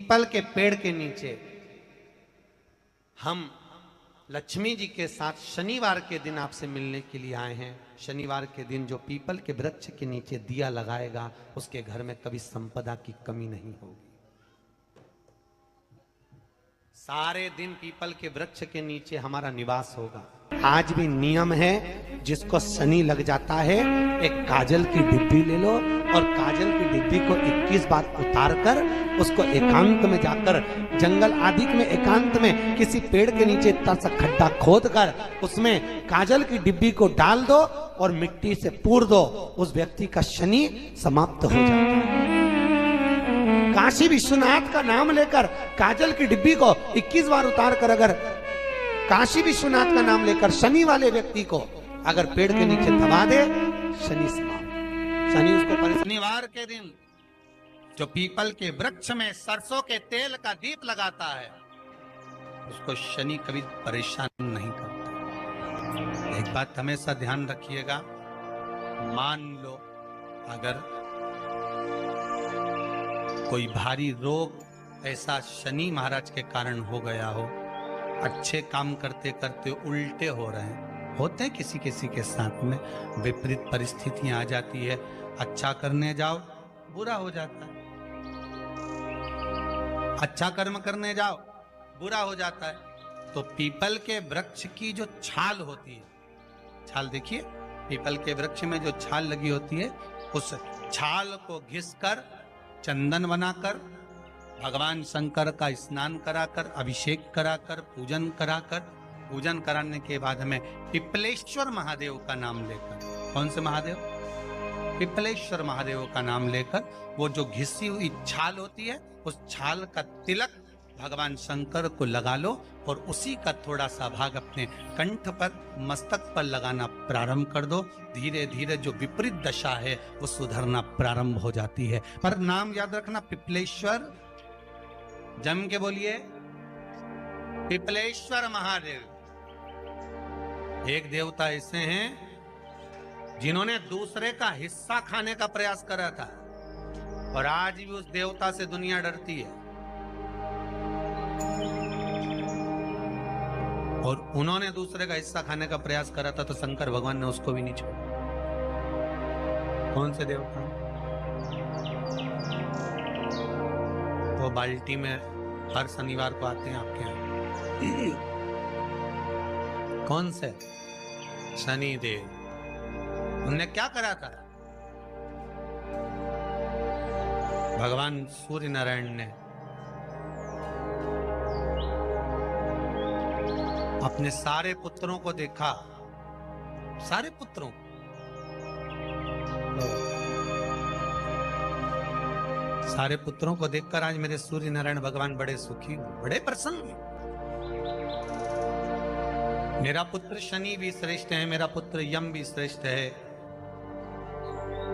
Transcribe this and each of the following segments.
People के पेड़ के नीचे हम लक्ष्मी जी के साथ शनिवार के दिन आपसे मिलने के लिए आए हैं। शनिवार के दिन जो पीपल के वृक्ष के नीचे दिया लगाएगा उसके घर में कभी संपदा की कमी नहीं होगी। सारे दिन पीपल के वृक्ष के नीचे हमारा निवास होगा। आज भी नियम है, जिसको शनि लग जाता है एक काजल की डिब्बी ले लो और काजल की डिब्बी को 21 बार उतार कर उसको एकांत में जाकर जंगल आदि में एकांत में किसी पेड़ के नीचे इतना सा खड्डा खोद कर उसमें काजल की डिब्बी को डाल दो और मिट्टी से पूर दो, उस व्यक्ति का शनि समाप्त हो जाता है। काशी विश्वनाथ का नाम लेकर काजल की डिब्बी को 21 बार उतार कर अगर काशी विश्वनाथ का नाम लेकर शनि वाले व्यक्ति को अगर पेड़ के नीचे दबा दे, शनि समाप्त। शनि उसको शनिवार के दिन जो पीपल के वृक्ष में सरसों के तेल का दीप लगाता है उसको शनि कभी परेशान नहीं करता। एक बात हमेशा ध्यान रखिएगा, मान लो अगर कोई भारी रोग ऐसा शनि महाराज के कारण हो गया हो, अच्छे काम करते करते उल्टे हो रहे हैं, होते हैं किसी किसी के साथ में, विपरीत परिस्थितियां आ जाती है, अच्छा करने जाओ बुरा हो जाता है, अच्छा कर्म करने जाओ बुरा हो जाता है। तो पीपल के वृक्ष की जो छाल होती है, छाल देखिए, पीपल के वृक्ष में जो छाल लगी होती है उस छाल को घिसकर चंदन बनाकर भगवान शंकर का स्नान कराकर अभिषेक कराकर पूजन कराने के बाद हमें पिपलेश्वर महादेव का नाम लेकर, कौन से महादेव? पिपलेश्वर महादेव का नाम लेकर वो जो घिसी हुई छाल होती है उस छाल का तिलक भगवान शंकर को लगा लो और उसी का थोड़ा सा भाग अपने कंठ पर मस्तक पर लगाना प्रारंभ कर दो। धीरे धीरे जो विपरीत दशा है वो सुधरना प्रारंभ हो जाती है। पर नाम याद रखना, पिपलेश्वर, जम के बोलिए, पिपलेश्वर महादेव। एक देवता ऐसे हैं जिन्होंने दूसरे का हिस्सा खाने का प्रयास करा था और आज भी उस देवता से दुनिया डरती है। और उन्होंने दूसरे का हिस्सा खाने का प्रयास करा था तो शंकर भगवान ने उसको भी नहीं छोड़ा। कौन से देवता? वो बाल्टी में हर शनिवार को आते हैं आपके यहाँ। कौन से? शनि देव। उनने क्या करा था? भगवान सूर्य नारायण ने अपने सारे पुत्रों को देखा, सारे पुत्रों, सारे पुत्रों को देखकर आज मेरे सूर्य नारायण भगवान बड़े सुखी, बड़े प्रसन्न। मेरा पुत्र शनि भी श्रेष्ठ है, मेरा पुत्र यम भी श्रेष्ठ है,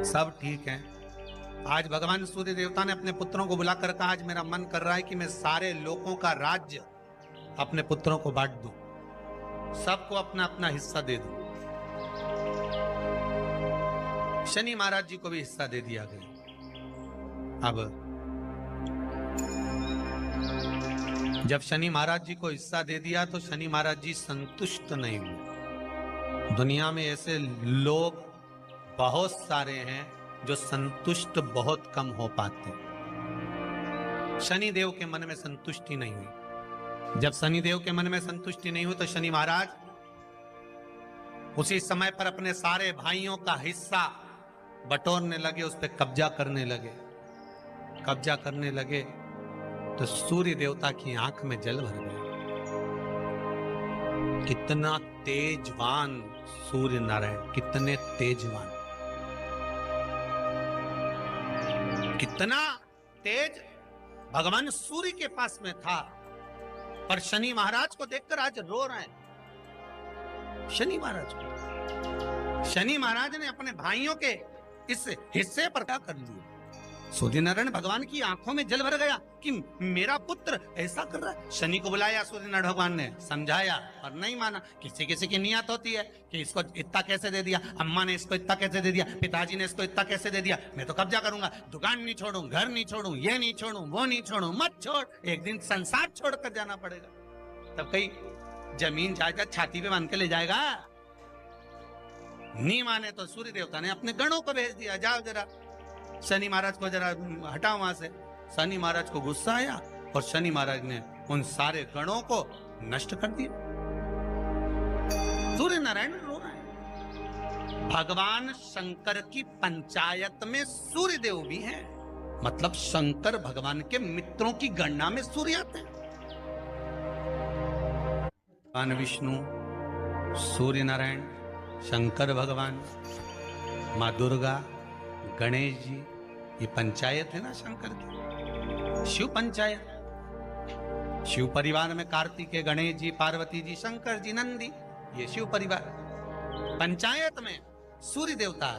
सब ठीक है। आज भगवान सूर्य देवता ने अपने पुत्रों को बुलाकर कहा, आज मेरा मन कर रहा है कि मैं सारे लोगों का राज्य अपने पुत्रों को बांट दूं, सबको अपना अपना हिस्सा दे दूं। शनि महाराज जी को भी हिस्सा दे दिया गया। अब जब शनि महाराज जी को हिस्सा दे दिया तो शनि महाराज जी संतुष्ट नहीं हुए। दुनिया में ऐसे लोग बहुत सारे हैं जो संतुष्ट बहुत कम हो पाते। शनि देव के मन में संतुष्टि नहीं हुई। जब शनि देव के मन में संतुष्टि नहीं हुई तो शनि महाराज उसी समय पर अपने सारे भाइयों का हिस्सा बटोरने लगे, उस पर कब्जा करने लगे। कब्जा करने लगे तो सूर्य देवता की आंख में जल भर गया। कितना तेजवान सूर्य नारायण, कितने तेजवान, कितना तेज भगवान सूर्य के पास में था। पर शनि महाराज को देखकर आज रो रहे हैं। शनि महाराज को, शनि महाराज ने अपने भाइयों के इस हिस्से पर क्या कर लिया? सूर्य नारायण भगवान की आंखों में जल भर गया कि मेरा पुत्र ऐसा कर रहा है। शनि को बुलाया सूर्य नारायण भगवान ने, समझाया और नहीं माना। किसी किसी की नियत होती है कि इसको इतना कैसे दे दिया, अम्मा ने इसको इतना कैसे दे दिया, पिताजी ने इसको इतना कैसे दे दिया, मैं तो कब्जा करूंगा, दुकान नहीं छोड़ूं, घर नहीं छोड़ूं, ये नहीं छोड़ूं, वो नहीं छोड़ूं। मत छोड़, एक दिन संसार छोड़कर जाना पड़ेगा। तब कहीं जमीन जायदाद छाती पे बांध के ले जाएगा। नहीं माने तो सूर्य देवता ने अपने गणों को भेज दिया, जाओ जरा शनि महाराज को जरा हटाओ वहां से। शनि महाराज को गुस्सा आया और शनि महाराज ने उन सारे गणों को नष्ट कर दिया। सूर्य नारायण रो रहे हैं। भगवान शंकर की पंचायत में सूर्य देव भी हैं, मतलब शंकर भगवान के मित्रों की गणना में सूर्य आते हैं। भगवान विष्णु, सूर्य नारायण, शंकर भगवान, माँ दुर्गा, गणेश जी, ये पंचायत है ना शंकर की, शिव पंचायत। शिव परिवार में कार्तिकेय, गणेश जी, पार्वती जी, शंकर जी, नंदी, ये शिव परिवार। पंचायत में सूर्य देवता।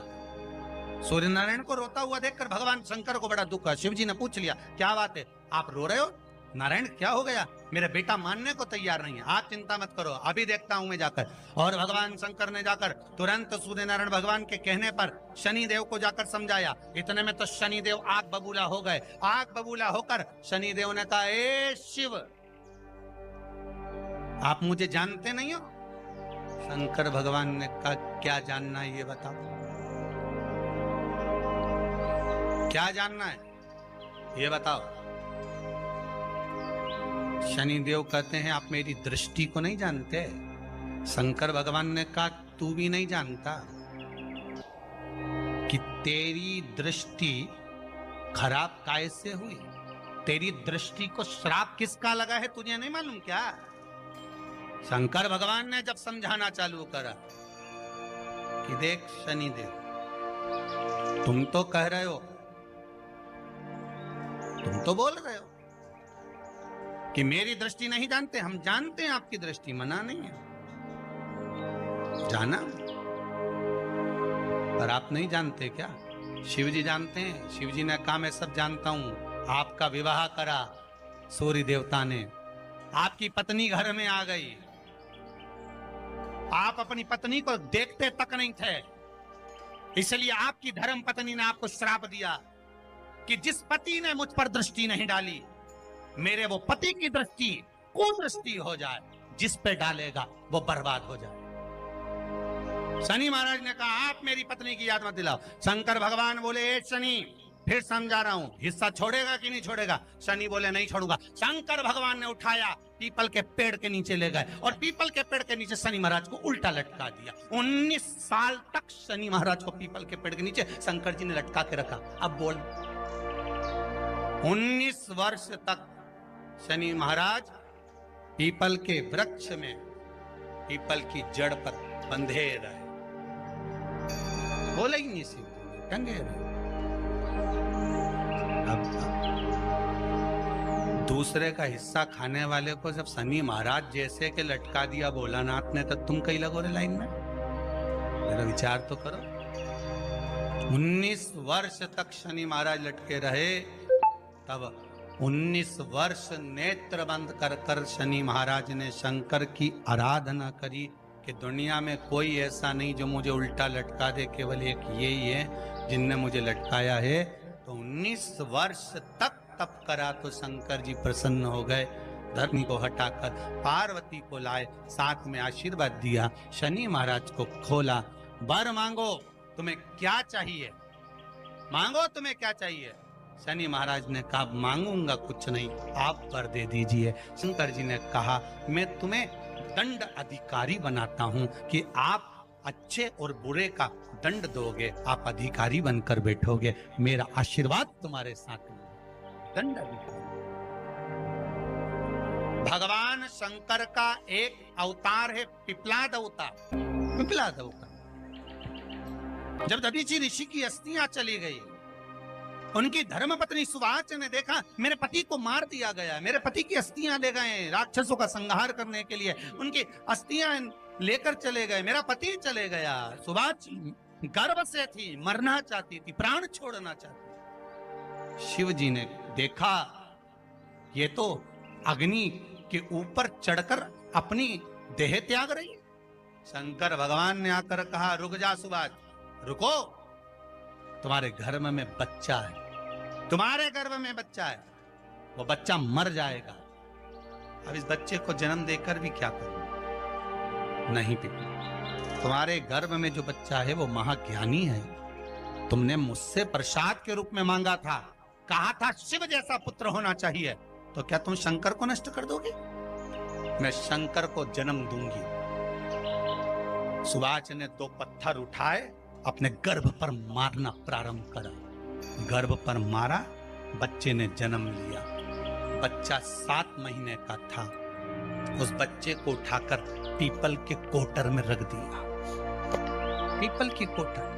सूर्य नारायण को रोता हुआ देखकर भगवान शंकर को बड़ा दुख हुआ। शिव जी ने पूछ लिया, क्या बात है, आप रो रहे हो? नारायण क्या हो गया? मेरा बेटा मानने को तैयार नहीं है। आप चिंता मत करो, अभी देखता हूं मैं जाकर। और भगवान शंकर ने जाकर तुरंत सूर्य नारायण भगवान के कहने पर शनि देव को जाकर समझाया। इतने में तो शनि देव आग बबूला हो गए। आग बबूला होकर शनि देव ने कहा, ए शिव, आप मुझे जानते नहीं हो? शंकर भगवान ने कहा, क्या जानना है ये बताओ, क्या जानना है ये बताओ। शनिदेव कहते हैं, आप मेरी दृष्टि को नहीं जानते। शंकर भगवान ने कहा, तू भी नहीं जानता कि तेरी दृष्टि खराब कैसे हुई। तेरी दृष्टि को श्राप किसका लगा है तुझे नहीं मालूम क्या? शंकर भगवान ने जब समझाना चालू करा कि देख शनिदेव, तुम तो कह रहे हो, तुम तो बोल रहे हो कि मेरी दृष्टि नहीं जानते। हम जानते हैं आपकी दृष्टि, मना नहीं है, जाना, पर आप नहीं जानते क्या? शिव जी जानते हैं। शिव जी ने कहा, मैं सब जानता हूं। आपका विवाह करा सूर्य देवता ने, आपकी पत्नी घर में आ गई, आप अपनी पत्नी को देखते तक नहीं थे, इसलिए आपकी धर्म पत्नी ने आपको श्राप दिया कि जिस पति ने मुझ पर दृष्टि नहीं डाली, मेरे वो पति की दृष्टि कुदृष्टि हो जाए, जिस पे डालेगा वो बर्बाद हो जाए। शनि महाराज ने कहा, आप मेरी पत्नी की याद मत दिलाओ। शंकर भगवान बोले, ए शनि, फिर समझा रहा हूं, हिस्सा छोड़ेगा कि नहीं छोड़ेगा? शनि बोले, नहीं छोड़ूंगा। शंकर भगवान ने उठाया, पीपल के पेड़ के नीचे ले गए और पीपल के पेड़ के नीचे शनि महाराज को उल्टा लटका दिया। 19 साल तक शनि महाराज को पीपल के पेड़ के नीचे शंकर जी ने लटका के रखा। अब बोल, 19 वर्ष तक शनि महाराज पीपल के वृक्ष में, पीपल की जड़ पर बंधे रहे, बोले ही नहीं, सीधे टंगे रहे। अब दूसरे का हिस्सा खाने वाले को जब शनि महाराज जैसे के लटका दिया भोलानाथ ने, तो तुम कहीं लगो रे लाइन में? मेरा विचार तो करो। 19 वर्ष तक शनि महाराज लटके रहे, तब 19 वर्ष नेत्र बंद कर कर शनि महाराज ने शंकर की आराधना करी कि दुनिया में कोई ऐसा नहीं जो मुझे उल्टा लटका दे, केवल एक यही है जिनने मुझे लटकाया है। तो 19 वर्ष तक तप करा तो शंकर जी प्रसन्न हो गए। धर्मी को हटाकर पार्वती को लाए, साथ में आशीर्वाद दिया, शनि महाराज को खोला। वर मांगो, तुम्हें क्या चाहिए, मांगो तुम्हें क्या चाहिए। शनि महाराज ने कहा, मांगूंगा कुछ नहीं, आप वर दे दीजिए। शंकर जी ने कहा, मैं तुम्हें दंड अधिकारी बनाता हूं कि आप अच्छे और बुरे का दंड दोगे, आप अधिकारी बनकर बैठोगे, मेरा आशीर्वाद तुम्हारे साथ में। दंड अधिकारी। भगवान शंकर का एक अवतार है पिपलाद अवतार। पिपलाद अवतार, जब दधीचि ऋषि की अस्थियां चली गई, उनकी धर्मपत्नी सुवाच ने देखा मेरे पति को मार दिया गया, मेरे पति की अस्थियां ले गए राक्षसों का संहार करने के लिए, उनकी अस्थियां लेकर चले गए, मेरा पति चले गया। सुवाच गर्व से थी, मरना चाहती थी, प्राण छोड़ना चाहती। शिव जी ने देखा ये तो अग्नि के ऊपर चढ़कर अपनी देह त्याग रही है। शंकर भगवान ने आकर कहा, रुक जा सुभाष, रुको, तुम्हारे गर्भ में बच्चा है, तुम्हारे गर्भ में बच्चा है, वो बच्चा मर जाएगा। अब इस बच्चे को जन्म देकर भी क्या करूं? नहीं पिता, तुम्हारे गर्भ में जो बच्चा है वो महाज्ञानी है। तुमने मुझसे प्रसाद के रूप में मांगा था, कहा था शिव जैसा पुत्र होना चाहिए, तो क्या तुम शंकर को नष्ट कर दोगे? मैं शंकर को जन्म दूंगी। सुभाष ने 2 पत्थर उठाए, अपने गर्भ पर मारना प्रारंभ करा। गर्भ पर मारा, बच्चे ने जन्म लिया। बच्चा 7 महीने का था। उस बच्चे को उठाकर पीपल के कोटर में रख दिया। पीपल की कोटर।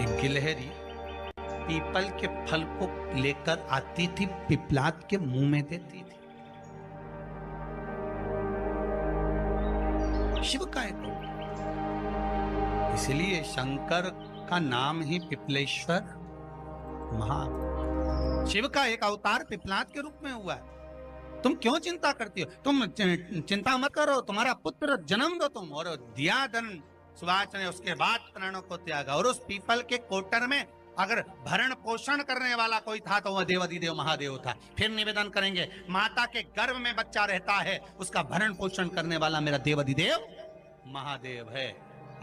एक गिलहरी पीपल के फल को लेकर आती थी, पिपलाद के मुंह में देती थी। शिव का एक, इसलिए शंकर का नाम ही पिपलेश्वर महा। शिव का एक अवतार पिपलाद के रूप में हुआ है। तुम क्यों चिंता करती हो? तुम चिंता मत करो, तुम्हारा पुत्र जन्म दो तुम। और दिया धन सुभाष ने, उसके बाद प्राणों को त्यागा। और उस पीपल के कोटर में अगर भरण पोषण करने वाला कोई था तो वह देवाधिदेव महादेव था। फिर निवेदन करेंगे, माता के गर्भ में बच्चा रहता है, उसका भरण पोषण करने वाला मेरा देवाधिदेव महादेव है।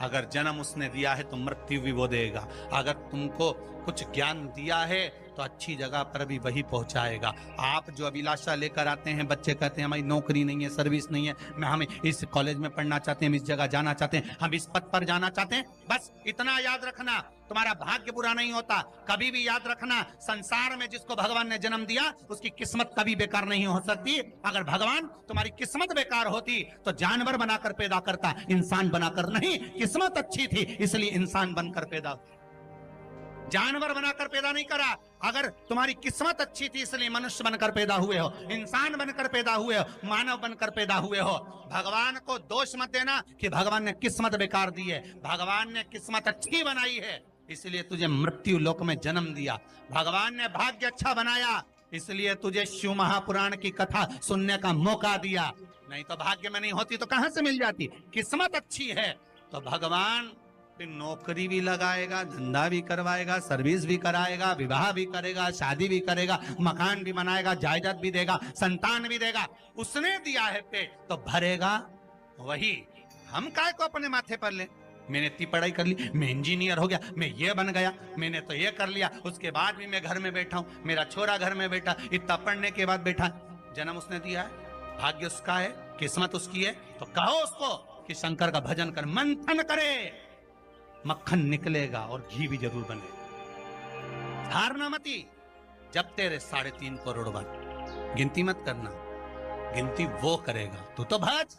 अगर जन्म उसने दिया है तो मृत्यु भी वो देगा। अगर तुमको कुछ ज्ञान दिया है तो अच्छी जगह पर भी वही पहुंचाएगा। आप जो अभिलाषा लेकर आते हैं, बच्चे कहते हैं हमारी नौकरी नहीं है, सर्विस नहीं है, हम इस कॉलेज में पढ़ना चाहते हैं, हम इस जगह जाना चाहते हैं, हम इस पद पर जाना चाहते हैं, बस इतना याद रखना, तुम्हारा भाग्य बुरा नहीं होता। कभी भी याद रखना, संसार में जिसको भगवान ने जन्म दिया उसकी किस्मत कभी बेकार नहीं हो सकती। अगर भगवान तुम्हारी किस्मत बेकार होती तो जानवर बनाकर पैदा करता, इंसान बनाकर नहीं। किस्मत अच्छी थी इसलिए इंसान बनकर पैदा, जानवर बनाकर पैदा नहीं करा। अगर तुम्हारी किस्मत अच्छी थी इसलिए मनुष्य बनकर पैदा हुए हो, इंसान बनकर पैदा हुए हो, मानव बनकर पैदा हुए हो। भगवान को दोष मत देना कि भगवान ने किस्मत बेकार दी है। भगवान ने किस्मत अच्छी बनाई है इसलिए तुझे मृत्यु लोक में जन्म दिया। भगवान ने भाग्य अच्छा बनाया इसलिए तुझे शिव महापुराण की कथा सुनने का मौका दिया। नहीं तो भाग्य में नहीं होती तो कहां से मिल जाती? किस्मत अच्छी है तो भगवान नौकरी भी लगाएगा, धंधा भी करवाएगा, सर्विस भी कराएगा, विवाह भी करेगा, शादी भी करेगा, मकान भी बनाएगा, जायदाद भी देगा, संतान भी देगा। उसने दिया है पेट तो भरेगा वही। हम काय को अपने माथे पर ले? मैंने इतनी पढ़ाई कर ली, मैं इंजीनियर हो गया, मैं ये बन गया, मैंने तो ये कर लिया, उसके बाद भी मैं घर में बैठा हूं, मेरा छोरा घर में बैठा, इतना पढ़ने के बाद बैठा। जन्म उसने दिया है, भाग्य उसका है, किस्मत उसकी है, तो कहो उसको कि शंकर का भजन कर, मंथन करे, मक्खन निकलेगा और घी भी जरूर बनेगा। हारना मती। जब तेरे 3.5 करोड़ बन, गिनती मत करना, गिनती वो करेगा। तू तो भज,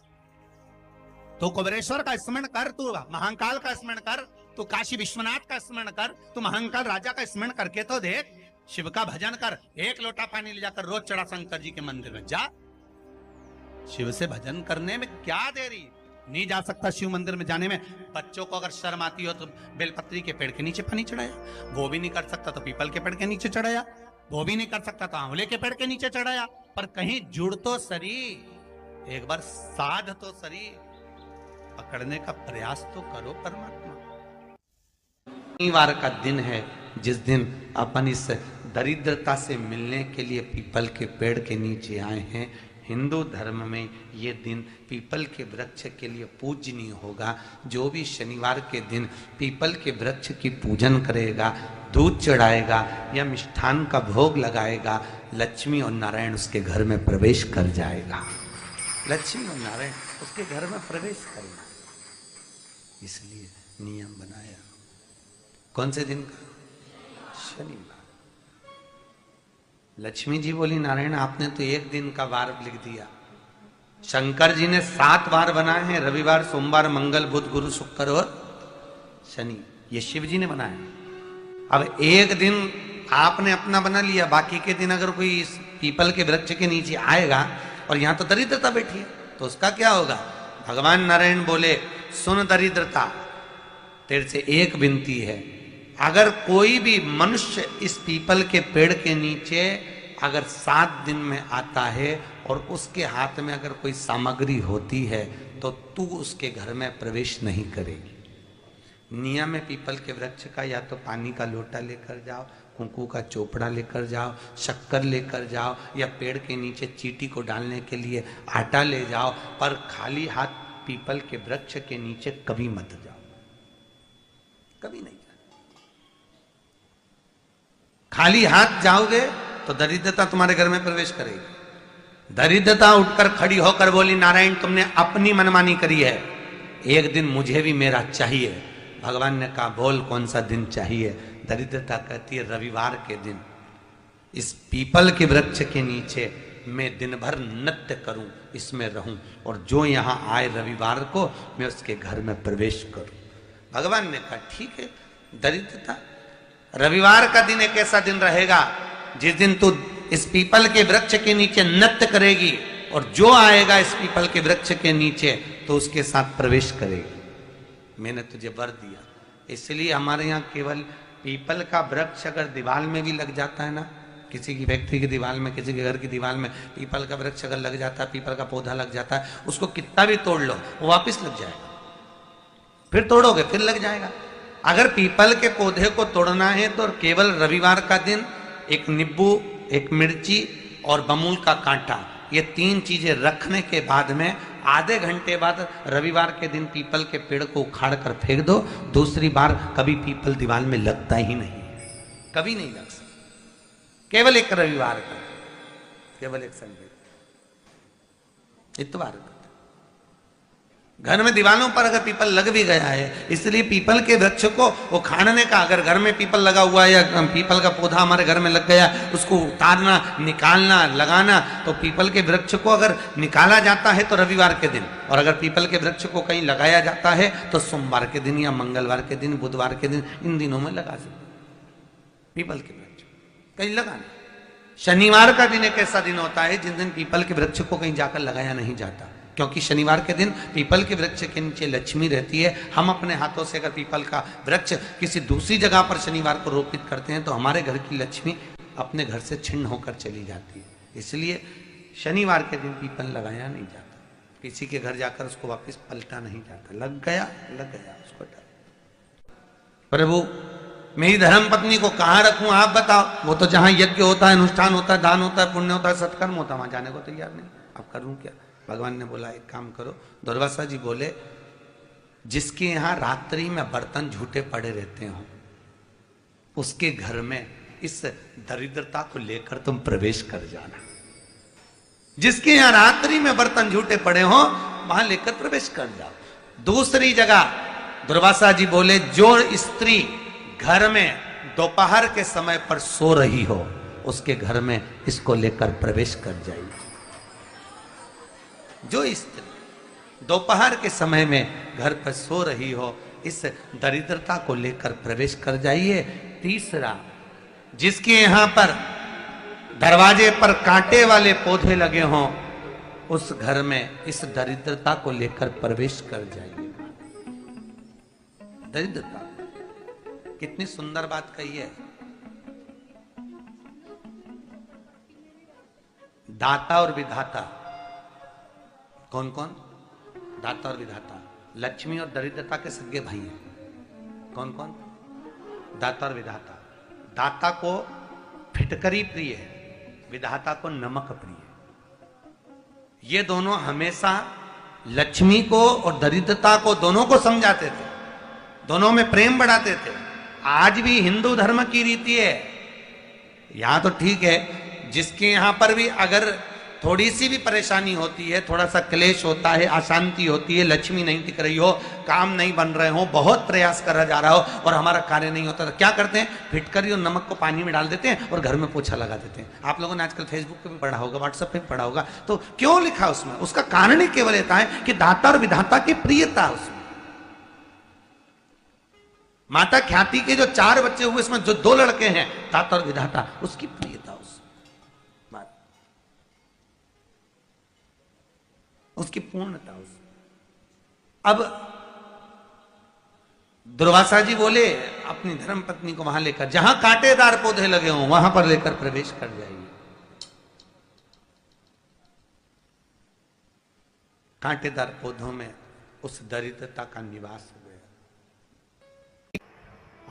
तू कुबेरेश्वर का स्मरण कर, तू महाकाल का स्मरण कर, तू काशी विश्वनाथ का स्मरण कर, तू महाकाल राजा का स्मरण करके तो देख। शिव का भजन कर, 1 लोटा पानी ले जाकर रोज चढ़ा शंकर जी के मंदिर में जा। शिव से भजन करने में क्या देरी? नहीं जा सकता शिव मंदिर में जाने में? बच्चों को अगर शर्म आती हो तो बेलपत्री के पेड़ के नीचे पानी चढ़ाया, वो भी नहीं कर सकता तो पीपल के पेड़ के नीचे चढ़ाया, वो भी नहीं कर सकता तो आंवले के पेड़ के नीचे चढ़ाया। पर कहीं जुड़ तो सरी, एक बार साध तो सरी, पकड़ने का प्रयास तो करो परमात्मा। शनिवार का दिन है जिस दिन अपन इस दरिद्रता से मिलने के लिए पीपल के पेड़ के नीचे आए हैं। हिंदू धर्म में ये दिन पीपल के वृक्ष के लिए पूजनीय होगा। जो भी शनिवार के दिन पीपल के वृक्ष की पूजन करेगा, दूध चढ़ाएगा या मिष्ठान का भोग लगाएगा, लक्ष्मी और नारायण उसके घर में प्रवेश कर जाएगा। लक्ष्मी और नारायण उसके घर में प्रवेश करेगा, इसलिए नियम बनाया। कौन से दिन का? शनिवार। लक्ष्मी जी बोली, नारायण आपने तो एक दिन का वार लिख दिया। शंकर जी ने 7 वार बनाए हैं, रविवार, सोमवार, मंगल, बुध, गुरु, शुक्र और शनि। ये शिव जी ने बनाया। अब एक दिन आपने अपना बना लिया, बाकी के दिन अगर कोई इस पीपल के वृक्ष के नीचे आएगा और यहां तो दरिद्रता बैठी है तो उसका क्या होगा? भगवान नारायण बोले, सुन दरिद्रता, तेरे से एक विनती है, अगर कोई भी मनुष्य इस पीपल के पेड़ के नीचे अगर 7 दिन में आता है और उसके हाथ में अगर कोई सामग्री होती है तो तू उसके घर में प्रवेश नहीं करेगी। नियम है पीपल के वृक्ष का, या तो पानी का लोटा लेकर जाओ, कुंकू का चोपड़ा लेकर जाओ, शक्कर लेकर जाओ, या पेड़ के नीचे चींटी को डालने के लिए आटा ले जाओ, पर खाली हाथ पीपल के वृक्ष के नीचे कभी मत जाओ, कभी नहीं जाओ। खाली हाथ जाओगे तो दरिद्रता तुम्हारे घर में प्रवेश करेगी। दरिद्रता उठकर खड़ी होकर बोली, नारायण तुमने अपनी मनमानी करी है, एक दिन मुझे भी मेरा चाहिए। भगवान ने कहा बोल कौन सा दिन चाहिए। दरिद्रता कहती है रविवार के दिन इस पीपल के वृक्ष के नीचे मैं दिन भर नृत्य करूं, इसमें रहूं, और जो यहां आए रविवार को मैं उसके घर में प्रवेश करूं। भगवान ने कहा ठीक है। दरिद्रता रविवार का दिन एक ऐसा दिन रहेगा जिस दिन तू इस पीपल के वृक्ष के नीचे नृत्य करेगी, और जो आएगा इस पीपल के वृक्ष के नीचे तो उसके साथ प्रवेश करेगी। मैंने तुझे वर दिया। इसलिए हमारे यहाँ केवल पीपल का वृक्ष अगर दीवार में भी लग जाता है ना, किसी की फैक्ट्री की दीवार में, किसी के घर की दीवार में पीपल का वृक्ष अगर लग जाता है, पीपल का पौधा लग जाता है, उसको कितना भी तोड़ लो वो वापस लग जाएगा। फिर तोड़ोगे फिर लग जाएगा। अगर पीपल के पौधे को तोड़ना है तो केवल रविवार का दिन एक नींबू, एक मिर्ची और बमूल का कांटा, ये 3 चीजें रखने के बाद में आधे घंटे बाद रविवार के दिन पीपल के पेड़ को उखाड़ कर फेंक दो। दूसरी बार कभी पीपल दीवार में लगता ही नहीं, कभी नहीं लग सकता। केवल एक रविवार का, केवल एक संडे, इतवार का। घर में दीवारों पर अगर पीपल लग भी गया है, इसलिए पीपल के वृक्ष को उखाड़ने का, अगर घर में पीपल लगा हुआ है या पीपल का पौधा हमारे घर में लग गया, उसको उतारना, निकालना, लगाना, तो पीपल के वृक्ष को अगर निकाला जाता है तो रविवार के दिन, और अगर पीपल के वृक्ष को कहीं लगाया जाता है तो सोमवार के दिन या मंगलवार के दिन, बुधवार के दिन, इन दिनों में लगा सकते पीपल के वृक्ष कहीं लगाना। शनिवार का दिन एक ऐसा दिन होता है जिस दिन पीपल के वृक्ष को कहीं जाकर लगाया नहीं जाता, क्योंकि शनिवार के दिन पीपल के वृक्ष के नीचे लक्ष्मी रहती है। हम अपने हाथों से अगर पीपल का वृक्ष किसी दूसरी जगह पर शनिवार को रोपित करते हैं तो हमारे घर की लक्ष्मी अपने घर से छिन्न होकर चली जाती है। इसलिए शनिवार के दिन पीपल लगाया नहीं जाता, किसी के घर जाकर उसको वापस पलटा नहीं जाता। लग गया उसको प्रभु मेरी धर्म पत्नी को कहाँ रखूं आप बताओ। वो तो जहां यज्ञ होता है, अनुष्ठान होता है, दान होता है, पुण्य होता है, सत्कर्म होता है, वहां जाने को तैयार नहीं। अब करूं क्या? भगवान ने बोला एक काम करो। दुर्वासा जी बोले जिसके यहां रात्रि में बर्तन झूठे पड़े रहते हो उसके घर में इस दरिद्रता को लेकर तुम प्रवेश कर जाना। जिसके यहां रात्रि में बर्तन झूठे पड़े हो वहां लेकर प्रवेश कर जाओ। दूसरी जगह दुर्वासा जी बोले जो स्त्री घर में दोपहर के समय पर सो रही हो उसके घर में इसको लेकर प्रवेश कर जाइए। जो स्त्री दोपहर के समय में घर पर सो रही हो इस दरिद्रता को लेकर प्रवेश कर जाइए। तीसरा, जिसके यहां पर दरवाजे पर कांटे वाले पौधे लगे हों उस घर में इस दरिद्रता को लेकर प्रवेश कर जाइए। दरिद्रता कितनी सुंदर बात कही है। दाता और विधाता कौन कौन? दाता और विधाता। लक्ष्मी और दरिद्रता के सगे भाई हैं। कौन कौन? दाता और विधाता। दाता को फिटकरी प्रिय है, विधाता को नमक प्रिय है। ये दोनों हमेशा लक्ष्मी को और दरिद्रता को दोनों को समझाते थे, दोनों में प्रेम बढ़ाते थे। आज भी हिंदू धर्म की रीति है। यहां तो ठीक है, जिसके यहां पर भी अगर थोड़ी सी भी परेशानी होती है, थोड़ा सा क्लेश होता है, अशांति होती है, लक्ष्मी नहीं टिक रही हो, काम नहीं बन रहे हो, बहुत प्रयास करा जा रहा हो और हमारा कार्य नहीं होता, तो क्या करते हैं? फिटकरी और नमक को पानी में डाल देते हैं और घर में पोछा लगा देते हैं। आप लोगों ने आजकल फेसबुक पे भी पढ़ा होगा, व्हाट्सएप पे भी पढ़ा होगा। तो क्यों लिखा उसमें? उसका कारण ही केवल होता है कि दाता और विधाता की प्रियता उसमें। माता ख्याति के जो 4 बच्चे हुए इसमें जो 2 लड़के हैं दाता और विधाता, उसकी प्रियता उसकी पूर्णता उस। अब दुर्वासा जी बोले अपनी धर्म पत्नी को वहां लेकर, जहां कांटेदार पौधे लगे हों वहां पर लेकर प्रवेश कर जाइए। कांटेदार पौधों में उस दरिद्रता का निवास हो गया।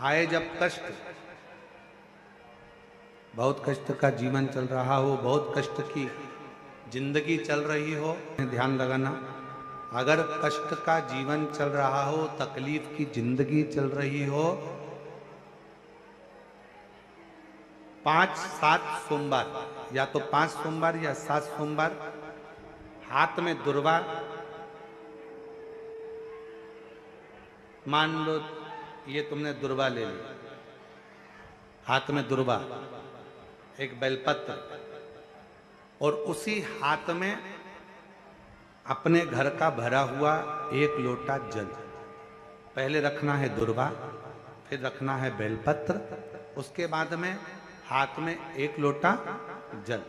आए जब कष्ट, बहुत कष्ट का जीवन चल रहा हो, बहुत कष्ट की जिंदगी चल रही हो, ध्यान लगाना, अगर कष्ट का जीवन चल रहा हो, तकलीफ की जिंदगी चल रही हो, 5-7 सोमवार, या तो 5 सोमवार या 7 सोमवार, हाथ में दुर्वा, मान लो ये तुमने दुर्वा ले ली, हाथ में दुर्वा, एक बेलपत्र, और उसी हाथ में अपने घर का भरा हुआ 1 लोटा जल। पहले रखना है दुर्वा, फिर रखना है बेलपत्र, उसके बाद में हाथ में 1 लोटा जल,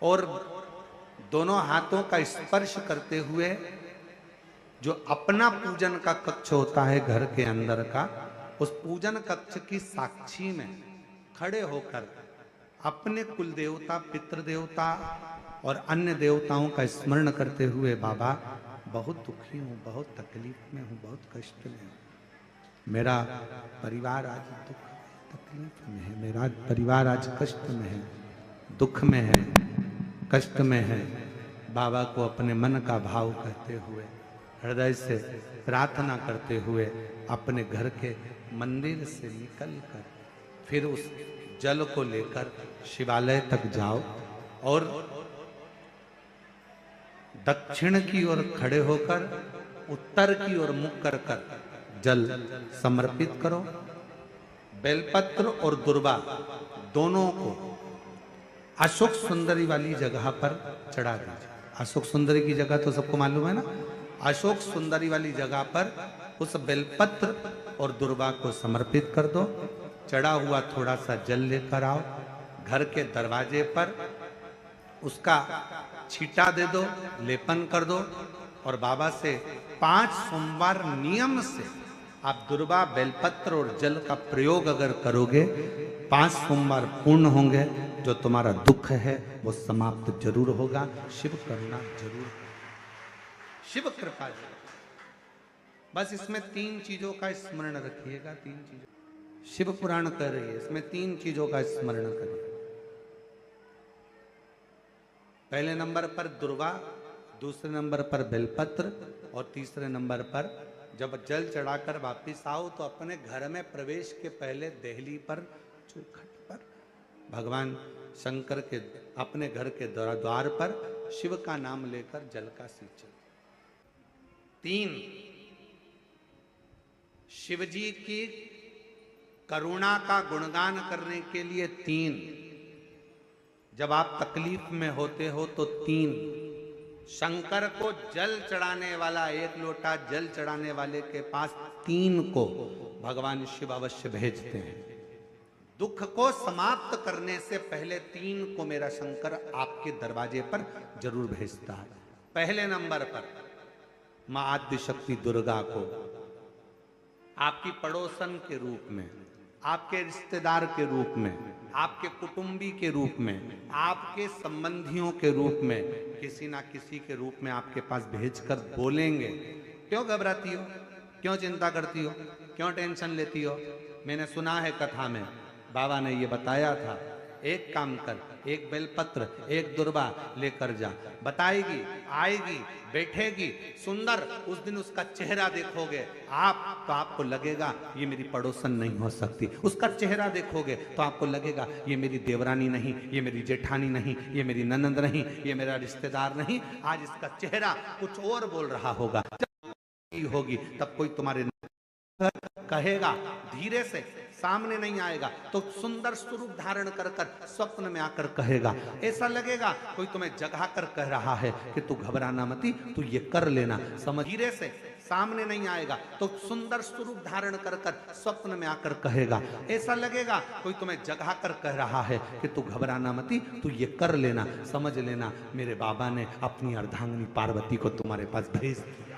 और दोनों हाथों का स्पर्श करते हुए जो अपना पूजन का कक्ष होता है घर के अंदर का, उस पूजन कक्ष की साक्षी में खड़े होकर अपने कुल देवता, पितृ देवता और अन्य देवताओं का स्मरण करते हुए, बाबा बहुत दुखी हूँ, बहुत तकलीफ में हूँ, बहुत कष्ट में हूँ, मेरा परिवार आज दुख तकलीफ में है, मेरा परिवार आज कष्ट में है, दुख में है, कष्ट में है। बाबा को अपने मन का भाव कहते हुए, हृदय से प्रार्थना करते हुए अपने घर के मंदिर से निकलकर फिर उस जल को लेकर शिवालय तक जाओ और दक्षिण की ओर खड़े होकर उत्तर की ओर मुख कर कर जल समर्पित करो। बेलपत्र और दुर्वा दोनों को अशोक सुंदरी वाली जगह पर चढ़ा दीजिए। अशोक सुंदरी की जगह तो सबको मालूम है ना। अशोक सुंदरी वाली जगह पर उस बेलपत्र और दुर्वा को समर्पित कर दो। चढ़ा हुआ थोड़ा सा जल लेकर आओ, घर के दरवाजे पर उसका छींटा दे दो, लेपन कर दो, और बाबा से 5 सोमवार नियम से आप दुर्वा, बेलपत्र और जल का प्रयोग अगर करोगे, 5 सोमवार पूर्ण होंगे, जो तुम्हारा दुख है वो समाप्त जरूर होगा। शिव करुणा जरूर, शिव कृपा जरूर। बस इसमें 3 चीजों का स्मरण रखिएगा। 3 चीजों शिव पुराण कह रही है, इसमें 3 चीजों का स्मरण करिए। पहले नंबर पर दुर्वा, दूसरे नंबर पर बेलपत्र, और तीसरे नंबर पर जब जल चढ़ाकर वापिस आओ तो अपने घर में प्रवेश के पहले देहली पर, चौखट पर भगवान शंकर के अपने घर के द्वार पर शिव का नाम लेकर जल का सिंचन। 3 शिव जी की करुणा का गुणगान करने के लिए 3, जब आप तकलीफ में होते हो तो 3, शंकर को जल चढ़ाने वाला, 1 लोटा जल चढ़ाने वाले के पास 3 को भगवान शिव अवश्य भेजते हैं। दुख को समाप्त करने से पहले 3 को मेरा शंकर आपके दरवाजे पर जरूर भेजता है। पहले नंबर पर मां आद्य शक्ति दुर्गा को आपकी पड़ोसन के रूप में, आपके रिश्तेदार के रूप में, आपके कुटुंबी के रूप में, आपके संबंधियों के रूप में, किसी ना किसी के रूप में आपके पास भेजकर बोलेंगे, क्यों घबराती हो, क्यों चिंता करती हो, क्यों टेंशन लेती हो। मैंने सुना है कथा में बाबा ने ये बताया था, एक काम कर, 1 बेलपत्र, 1 दुर्वा लेकर जा, बताएगी, आएगी, बैठेगी, सुंदर, उस दिन उसका चेहरा देखोगे आप तो आपको लगेगा ये मेरी पड़ोसन नहीं हो सकती। उसका चेहरा देखोगे तो आपको लगेगा ये मेरी देवरानी नहीं, ये मेरी जेठानी नहीं, ये मेरी ननंद नहीं, ये मेरा रिश्तेदार नहीं। आज इसका चेहरा कुछ और बोल रहा होगा। जब होगी तब कोई तुम्हारे कहेगा, धीरे से, सामने नहीं आएगा तो सुंदर स्वरूप धारण कर कर स्वप्न में आकर कहेगा। ऐसा लगेगा कोई तुम्हें जगा कर कह रहा है कि तू घबराना मती, तू ये कर लेना। समझ, धीरे से, सामने नहीं आएगा तो सुंदर स्वरूप धारण कर कर स्वप्न में आकर कहेगा। ऐसा लगेगा कोई तुम्हें जगा कर कह रहा है कि तू घबराना मती, तू ये कर लेना। समझ लेना मेरे बाबा ने अपनी अर्धांगिनी पार्वती को तुम्हारे पास भेज दिया,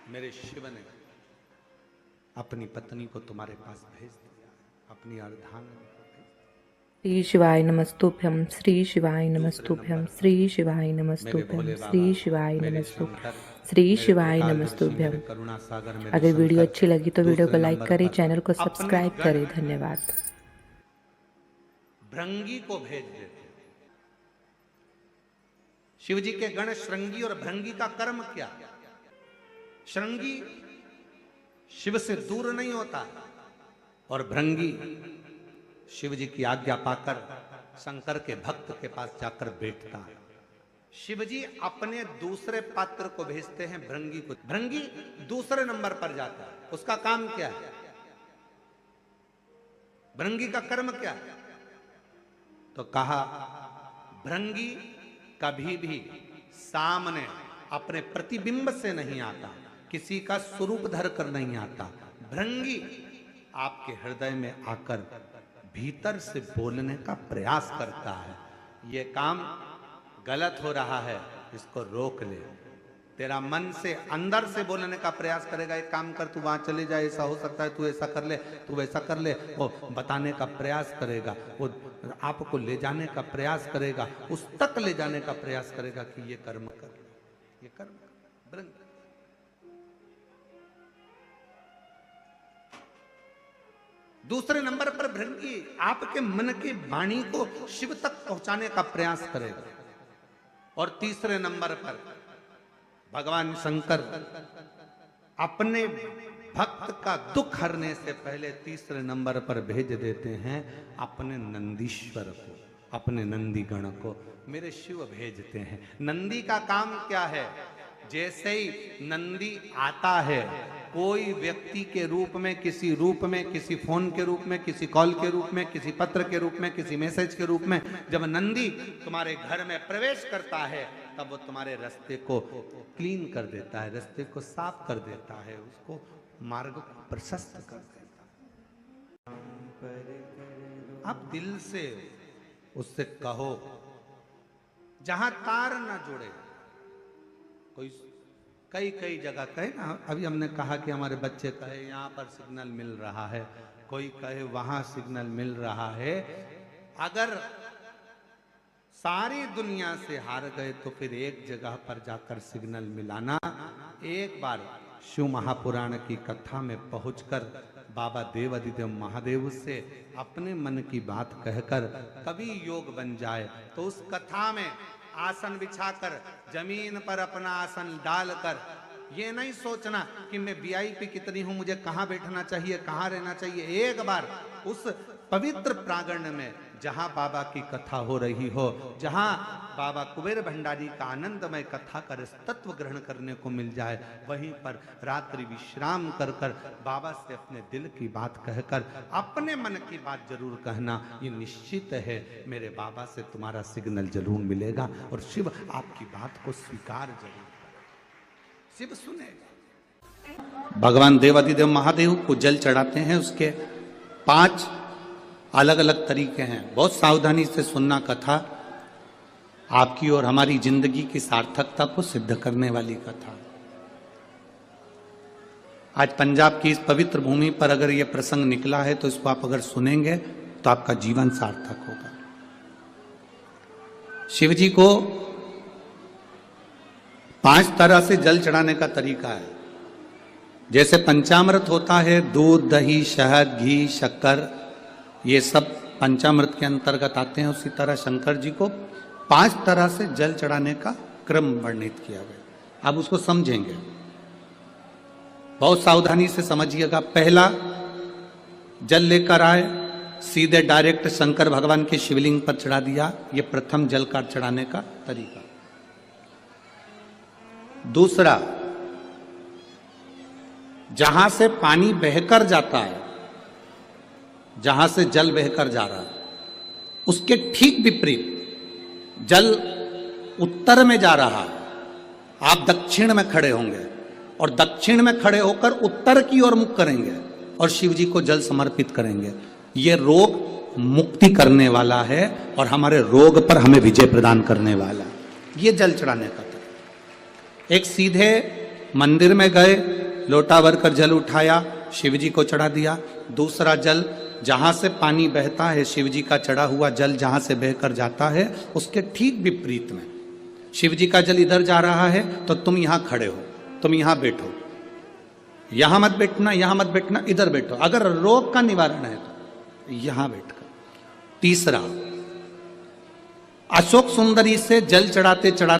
मेरे शिव ने। अपनी पत्नी को तुम्हारे पास भेज दिया, अपनी अर्धांगिनी को भेज दिया। श्री शिवाय नमस्तुभ्यं, श्री शिवाय नमस्तुभ्यं, श्री शिवाय नमस्तुभ्यं, श्री शिवाय नमस्तुभ्यं, श्री शिवाय नमस्तुभ्यं। अगर वीडियो अच्छी लगी तो वीडियो को लाइक करें, चैनल को सब्सक्राइब करें। धन्यवाद। भृंगी को भेज देते। शिव जी के गण श्रृंगी और भृंगी का कर्म क्या? श्रृंगी शिव से दूर नहीं होता और भृंगी शिव जी की आज्ञा पाकर शंकर के भक्त के पास जाकर बैठता है। शिव जी अपने दूसरे पात्र को भेजते हैं भृंगी को। भृंगी दूसरे नंबर पर जाता है। उसका काम क्या है? भृंगी का कर्म क्या है? तो कहा भृंगी कभी भी सामने अपने प्रतिबिंब से नहीं आता, किसी का स्वरूप धर कर नहीं आता। भृंगी आपके हृदय में आकर भीतर से बोलने का प्रयास करता है। ये काम गलत हो रहा है, इसको रोक ले। तेरा मन से अंदर से बोलने का प्रयास करेगा, एक काम कर, तू वहां चले जाए, ऐसा हो सकता है, तू ऐसा कर ले, तू वैसा कर ले। वो बताने का प्रयास करेगा, वो आपको ले जाने का प्रयास करेगा, उस तक ले जाने का प्रयास करेगा कि ये कर्म कर, ये कर्म कर। दूसरे नंबर पर भृंगी आपके मन की वाणी को शिव तक पहुंचाने का प्रयास करेगा। और तीसरे नंबर पर भगवान शंकर अपने भक्त का दुख हरने से पहले तीसरे नंबर पर भेज देते हैं अपने नंदीश्वर को, अपने नंदी गण को। मेरे शिव भेजते हैं। नंदी का काम क्या है? जैसे ही नंदी आता है, कोई व्यक्ति के रूप में, किसी रूप में, किसी फोन के रूप में, किसी कॉल के रूप में, किसी पत्र के रूप में, किसी मैसेज के रूप में, जब नंदी तुम्हारे घर में प्रवेश करता है तब वो तुम्हारे रास्ते को क्लीन कर देता है, रास्ते को साफ कर देता है, उसको मार्ग को प्रशस्त कर देता है। आप दिल से उससे कहो, जहां तार ना जुड़े। कोई कई जगह कहे ना, अभी हमने कहा कि हमारे बच्चे कहे यहाँ पर सिग्नल मिल रहा है, कोई कहे वहां सिग्नल मिल रहा है। अगर सारी दुनिया से हार गए तो फिर एक जगह पर जाकर सिग्नल मिलाना। एक बार शिव महापुराण की कथा में पहुंचकर बाबा देवादिदेव महादेव से अपने मन की बात कहकर कभी योग बन जाए तो उस कथा में आसन बिछाकर जमीन पर अपना आसन डालकर ये नहीं सोचना कि मैं वीआईपी कितनी हूं, मुझे कहां बैठना चाहिए, कहां रहना चाहिए। एक बार उस पवित्र प्रांगण में जहां बाबा की कथा हो रही हो, जहां बाबा कुबेर भंडारी का आनंदमय कथा कर तत्व ग्रहण करने को मिल जाए, वहीं पर रात्रि विश्राम कर कर बाबा से अपने दिल की बात कहकर अपने मन की बात जरूर कहना। ये निश्चित है मेरे बाबा से तुम्हारा सिग्नल जरूर मिलेगा और शिव आपकी बात को स्वीकार जरूर करेगा, शिव सुनेगा। भगवान देवादिदेव महादेव को जल चढ़ाते हैं, उसके 5 अलग अलग तरीके हैं। बहुत सावधानी से सुनना कथा, आपकी और हमारी जिंदगी की सार्थकता को सिद्ध करने वाली कथा। आज पंजाब की इस पवित्र भूमि पर अगर यह प्रसंग निकला है तो इसको आप अगर सुनेंगे तो आपका जीवन सार्थक होगा। शिव जी को 5 तरह से जल चढ़ाने का तरीका है। जैसे पंचामृत होता है, दूध, दही, शहद, घी, शक्कर, ये सब पंचामृत के अंतर्गत आते हैं। उसी तरह शंकर जी को 5 तरह से जल चढ़ाने का क्रम वर्णित किया गया। अब उसको समझेंगे, बहुत सावधानी से समझिएगा। पहला, जल लेकर आए, सीधे डायरेक्ट शंकर भगवान के शिवलिंग पर चढ़ा दिया। ये प्रथम जल का चढ़ाने का तरीका। दूसरा, जहां से पानी बहकर जाता है, जहां से जल बहकर जा रहा है, उसके ठीक विपरीत जल उत्तर में जा रहा है, आप दक्षिण में खड़े होंगे और दक्षिण में खड़े होकर उत्तर की ओर मुख करेंगे और शिव जी को जल समर्पित करेंगे। ये रोग मुक्ति करने वाला है और हमारे रोग पर हमें विजय प्रदान करने वाला है। ये जल चढ़ाने का तरीका। एक सीधे मंदिर में गए, लोटा भरकर जल उठाया, शिव जी को चढ़ा दिया। दूसरा जल जहां से पानी बहता है, शिव जी का चढ़ा हुआ जल जहां से बहकर जाता है, उसके ठीक विपरीत में शिव जी का जल इधर जा रहा है तो तुम यहां खड़े हो, तुम यहां बैठो, यहां मत बैठना, यहां मत बैठना, इधर बैठो। अगर रोग का निवारण है तो यहां बैठकर। तीसरा, अशोक सुंदरी से जल चढ़ाते चढ़ाते